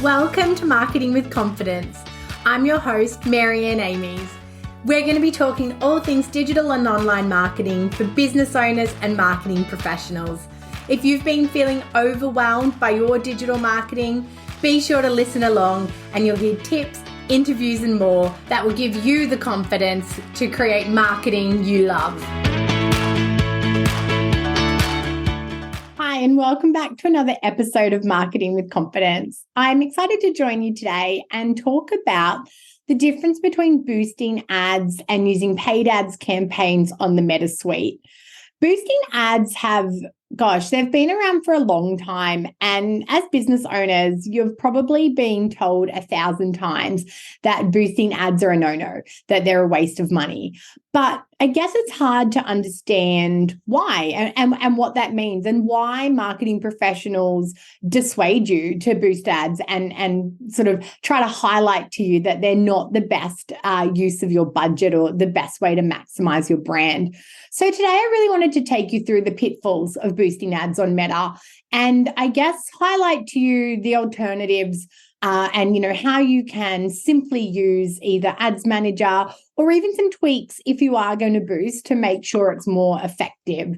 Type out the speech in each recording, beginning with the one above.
Welcome to Marketing with Confidence. I'm your host, Marianne Amies. We're going to be talking all things digital and online marketing for business owners and marketing professionals. If you've been feeling overwhelmed by your digital marketing, be sure to listen along and you'll hear tips, interviews and more that will give you the confidence to create marketing you love. Hi, and welcome back to another episode of Marketing with Confidence. I'm excited to join you today and talk about the difference between boosting ads and using paid ads campaigns on the Meta Suite. Boosting ads they've been around for a long time. And as business owners, you've probably been told 1,000 times that boosting ads are a no-no, that they're a waste of money. But I guess it's hard to understand why and what that means and why marketing professionals dissuade you to boost ads and sort of try to highlight to you that they're not the best use of your budget or the best way to maximize your brand. So today I really wanted to take you through the pitfalls of boosting ads on Meta and I guess highlight to you the alternatives and how you can simply use either Ads Manager or even some tweaks if you are going to boost to make sure it's more effective.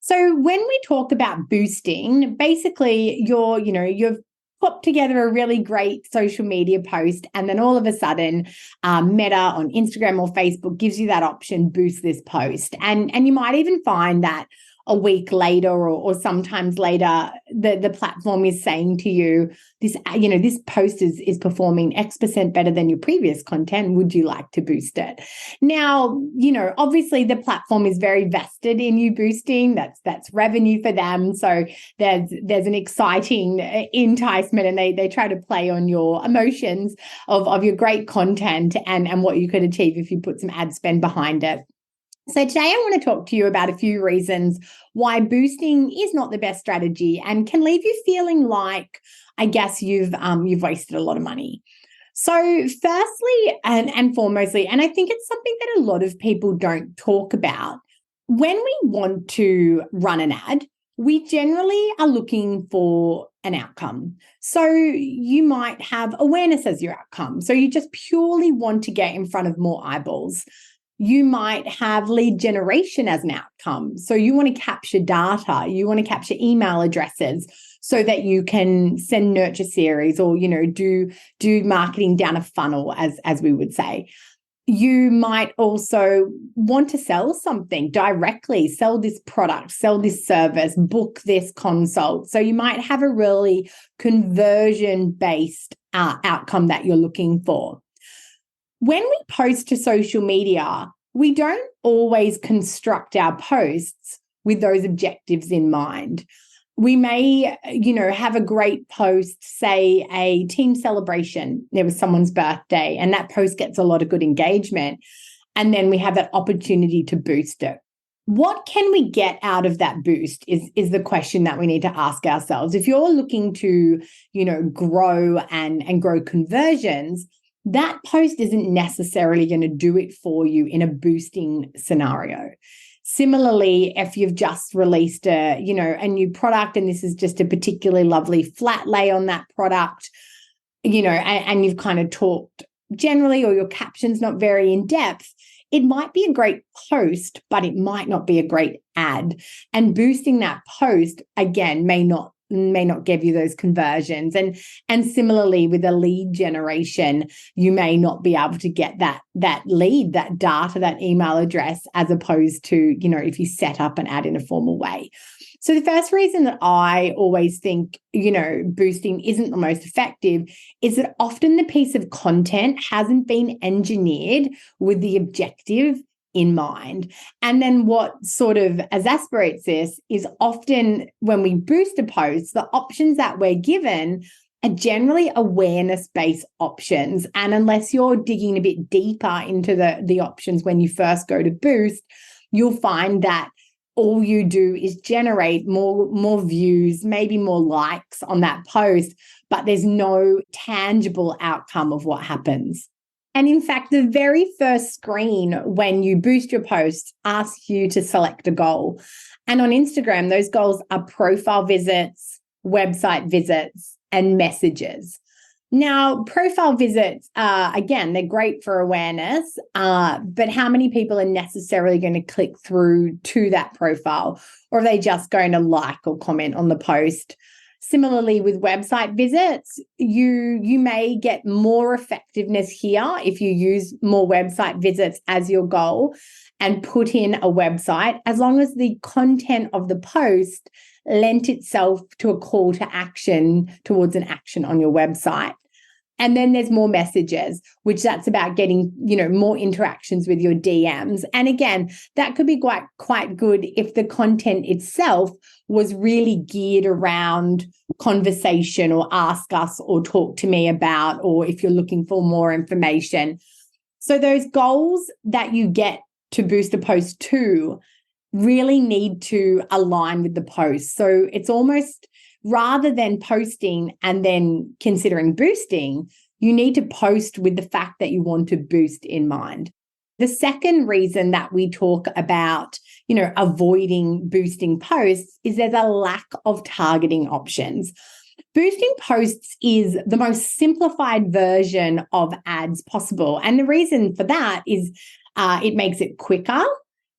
So when we talk about boosting, basically you've put together a really great social media post and then all of a sudden Meta on Instagram or Facebook gives you that option, boost this post. And you might even find that a week later or sometimes later, the platform is saying to you, this post is performing X% better than your previous content. Would you like to boost it? Now, obviously the platform is very vested in you boosting. That's revenue for them. So there's an exciting enticement and they try to play on your emotions of your great content and what you could achieve if you put some ad spend behind it. So today I want to talk to you about a few reasons why boosting is not the best strategy and can leave you feeling like, I guess, you've wasted a lot of money. So firstly and foremostly, and I think it's something that a lot of people don't talk about, when we want to run an ad, we generally are looking for an outcome. So you might have awareness as your outcome. So you just purely want to get in front of more eyeballs. You might have lead generation as an outcome. So you want to capture data, you want to capture email addresses so that you can send nurture series or, do marketing down a funnel, as we would say. You might also want to sell something directly, sell this product, sell this service, book this consult. So you might have a really conversion-based outcome that you're looking for. When we post to social media, we don't always construct our posts with those objectives in mind. We may, have a great post, say a team celebration. There was someone's birthday and that post gets a lot of good engagement. And then we have that opportunity to boost it. What can we get out of that boost is the question that we need to ask ourselves. If you're looking to, grow and grow conversions, that post isn't necessarily going to do it for you in a boosting scenario. Similarly, if you've just released a new product and this is just a particularly lovely flat lay on that product, and you've kind of talked generally or your caption's not very in depth, it might be a great post, but it might not be a great ad. And boosting that post, again, may not give you those conversions. And similarly with a lead generation, you may not be able to get that lead, that data, that email address, as opposed to, if you set up an ad in a formal way. So the first reason that I always think, boosting isn't the most effective is that often the piece of content hasn't been engineered with the objective in mind. And then what sort of exasperates this is often when we boost a post, the options that we're given are generally awareness-based options. And unless you're digging a bit deeper into the options when you first go to boost, you'll find that all you do is generate more views, maybe more likes on that post, but there's no tangible outcome of what happens. And in fact, the very first screen when you boost your post asks you to select a goal. And on Instagram, those goals are profile visits, website visits, and messages. Now, profile visits, again, they're great for awareness, but how many people are necessarily going to click through to that profile, or are they just going to like or comment on the post? Similarly, with website visits, you may get more effectiveness here if you use more website visits as your goal and put in a website, as long as the content of the post lent itself to a call to action towards an action on your website. And then there's more messages, which that's about getting, more interactions with your DMs. And again, that could be quite good if the content itself was really geared around conversation or ask us or talk to me about, or if you're looking for more information. So those goals that you get to boost a post to really need to align with the post. So it's almost, rather than posting and then considering boosting, you need to post with the fact that you want to boost in mind. The second reason that we talk about, avoiding boosting posts is there's a lack of targeting options. Boosting posts is the most simplified version of ads possible. And the reason for that is it makes it quicker,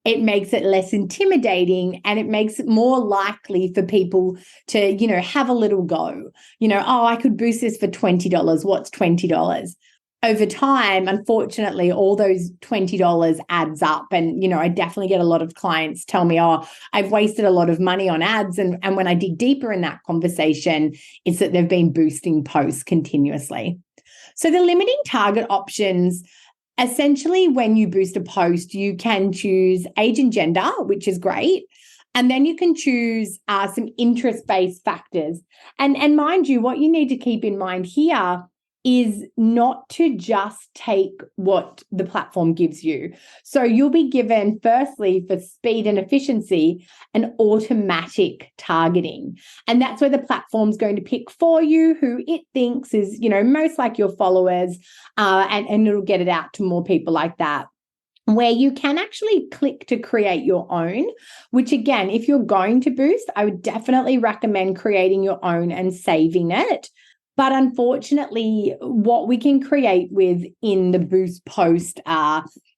it makes it less intimidating, and it makes it more likely for people to, have a little go. I could boost this for $20. What's $20? Over time, unfortunately, all those $20 adds up. And, I definitely get a lot of clients tell me, I've wasted a lot of money on ads. And when I dig deeper in that conversation, it's that they've been boosting posts continuously. So the limiting target options, essentially, when you boost a post, you can choose age and gender, which is great. And then you can choose some interest-based factors. And mind you, what you need to keep in mind here is not to just take what the platform gives you. So you'll be given, firstly, for speed and efficiency, an automatic targeting. And that's where the platform's going to pick for you who it thinks is, most like your followers, and it'll get it out to more people like that. Where you can actually click to create your own, which again, if you're going to boost, I would definitely recommend creating your own and saving it. But unfortunately, what we can create in the Boost Post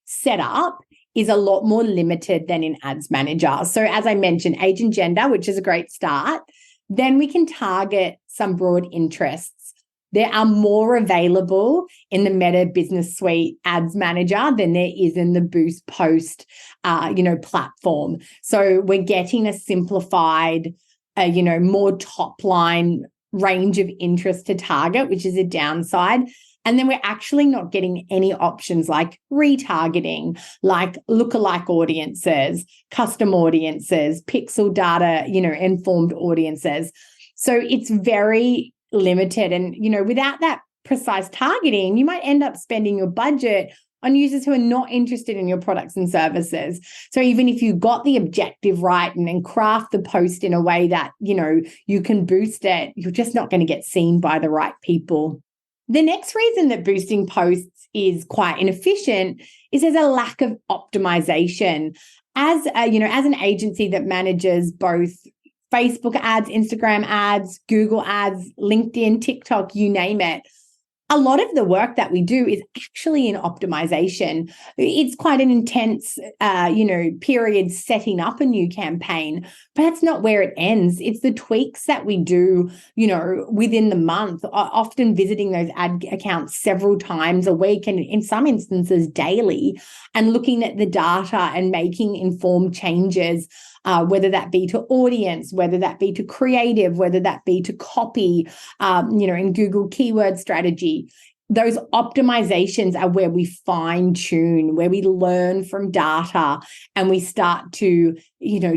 setup is a lot more limited than in Ads Manager. So as I mentioned, age and gender, which is a great start. Then we can target some broad interests. There are more available in the Meta Business Suite Ads Manager than there is in the Boost Post, platform. So we're getting a simplified, more top line range of interest to target, which is a downside. And then we're actually not getting any options like retargeting, like lookalike audiences, custom audiences, pixel data, informed audiences. So it's very limited. And, without that precise targeting, you might end up spending your budget on users who are not interested in your products and services. So even if you got the objective right and craft the post in a way that, you can boost it, you're just not going to get seen by the right people. The next reason that boosting posts is quite inefficient is there's a lack of optimization. As an agency that manages both Facebook ads, Instagram ads, Google ads, LinkedIn, TikTok, you name it, a lot of the work that we do is actually in optimization. It's quite an intense, period setting up a new campaign, but that's not where it ends. It's the tweaks that we do, within the month, often visiting those ad accounts several times a week and in some instances daily, and looking at the data and making informed changes, whether that be to audience, whether that be to creative, whether that be to copy, in Google keyword strategy. Those optimizations are where we fine tune, where we learn from data and we start to,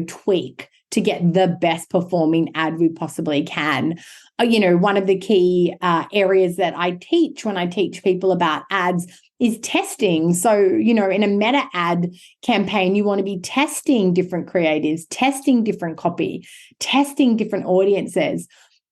tweak to get the best performing ad we possibly can. One of the key areas that I teach when I teach people about ads is testing. So, in a meta ad campaign, you want to be testing different creatives, testing different copy, testing different audiences.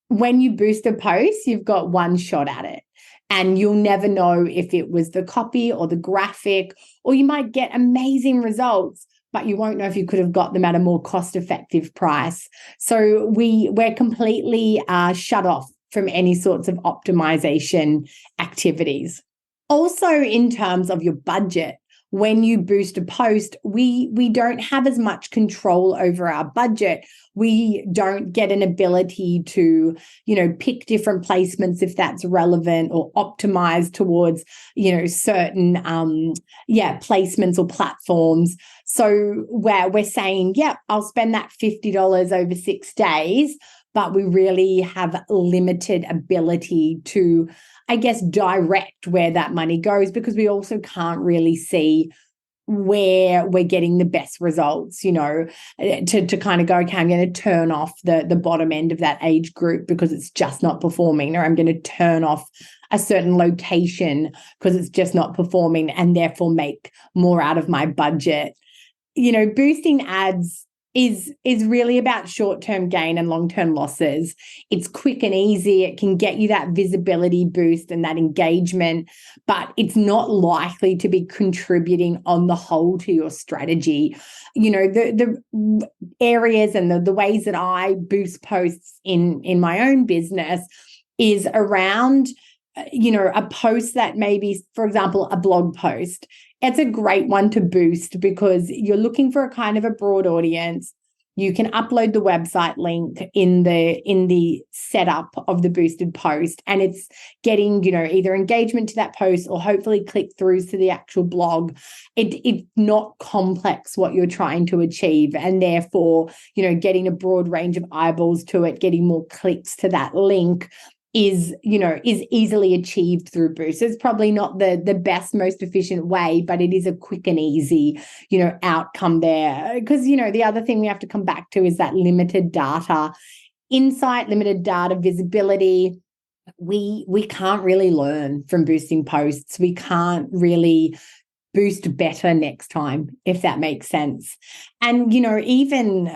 When you boost a post, you've got one shot at it. And you'll never know if it was the copy or the graphic, or you might get amazing results, but you won't know if you could have got them at a more cost-effective price. So we're completely shut off from any sorts of optimization activities. Also, in terms of your budget, when you boost a post, we don't have as much control over our budget. We don't get an ability to, pick different placements if that's relevant, or optimize towards, certain, placements or platforms. So where we're saying, I'll spend that $50 over 6 days, but we really have limited ability to, direct where that money goes, because we also can't really see where we're getting the best results, to kind of go, okay, I'm going to turn off the bottom end of that age group because it's just not performing, or I'm going to turn off a certain location because it's just not performing, and therefore make more out of my budget. Boosting ads is really about short-term gain and long-term losses. It's quick and easy. It can get you that visibility boost and that engagement, but it's not likely to be contributing on the whole to your strategy. The areas and the ways that I boost posts in my own business is around, a post that maybe, for example, a blog post. It's a great one to boost because you're looking for a kind of a broad audience. You can upload the website link in the setup of the boosted post, and it's getting, either engagement to that post or hopefully click-throughs to the actual blog. It's not complex what you're trying to achieve, and therefore, getting a broad range of eyeballs to it, getting more clicks to that link is easily achieved through boost. It's probably not the best, most efficient way, but it is a quick and easy, outcome there. Because, the other thing we have to come back to is that limited data insight, limited data visibility. We can't really learn from boosting posts. We can't really boost better next time, if that makes sense. And, even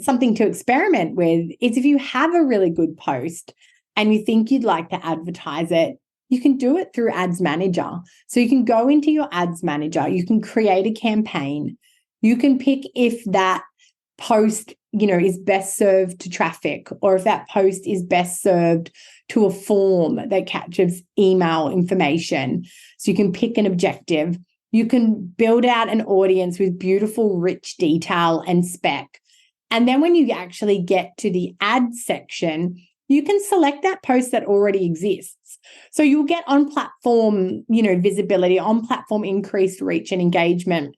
something to experiment with is, if you have a really good post and you think you'd like to advertise it, you can do it through Ads Manager. So you can go into your Ads Manager, you can create a campaign, you can pick if that post, is best served to traffic, or if that post is best served to a form that captures email information. So you can pick an objective. You can build out an audience with beautiful, rich detail and spec. And then when you actually get to the ad section, you can select that post that already exists. So you'll get on platform, visibility, on platform increased reach and engagement,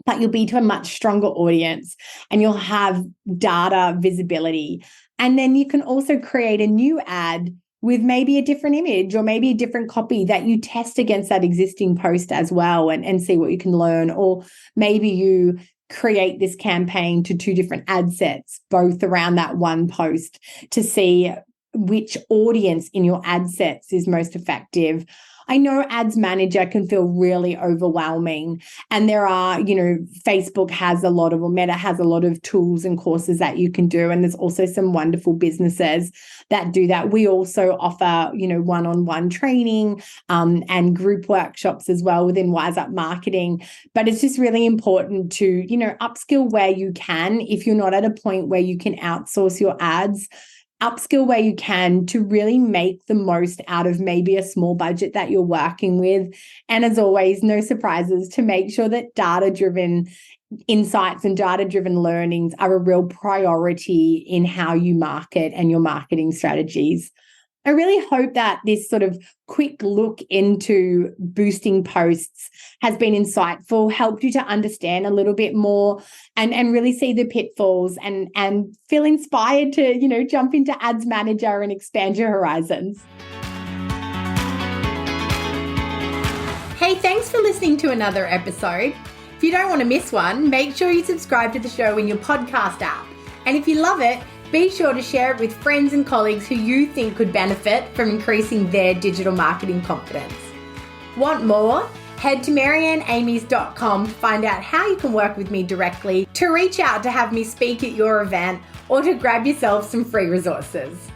but you'll be to a much stronger audience, and you'll have data visibility. And then you can also create a new ad with maybe a different image or maybe a different copy that you test against that existing post as well, and see what you can learn. Or maybe you create this campaign to 2 different ad sets, both around that one post, to see which audience in your ad sets is most effective. I know Ads Manager can feel really overwhelming, and there are, Facebook has a lot of, or Meta has a lot of tools and courses that you can do. And there's also some wonderful businesses that do that. We also offer, one-on-one training and group workshops as well within Wise Up Marketing. But it's just really important to, upskill where you can. If you're not at a point where you can outsource your ads, upskill where you can to really make the most out of maybe a small budget that you're working with. And as always, no surprises, to make sure that data-driven insights and data-driven learnings are a real priority in how you market and your marketing strategies. I really hope that this sort of quick look into boosting posts has been insightful, helped you to understand a little bit more and really see the pitfalls and feel inspired to, jump into Ads Manager and expand your horizons. Hey, thanks for listening to another episode. If you don't want to miss one, make sure you subscribe to the show in your podcast app. And if you love it, be sure to share it with friends and colleagues who you think could benefit from increasing their digital marketing confidence. Want more? Head to marianneamies.com to find out how you can work with me directly, to reach out to have me speak at your event, or to grab yourself some free resources.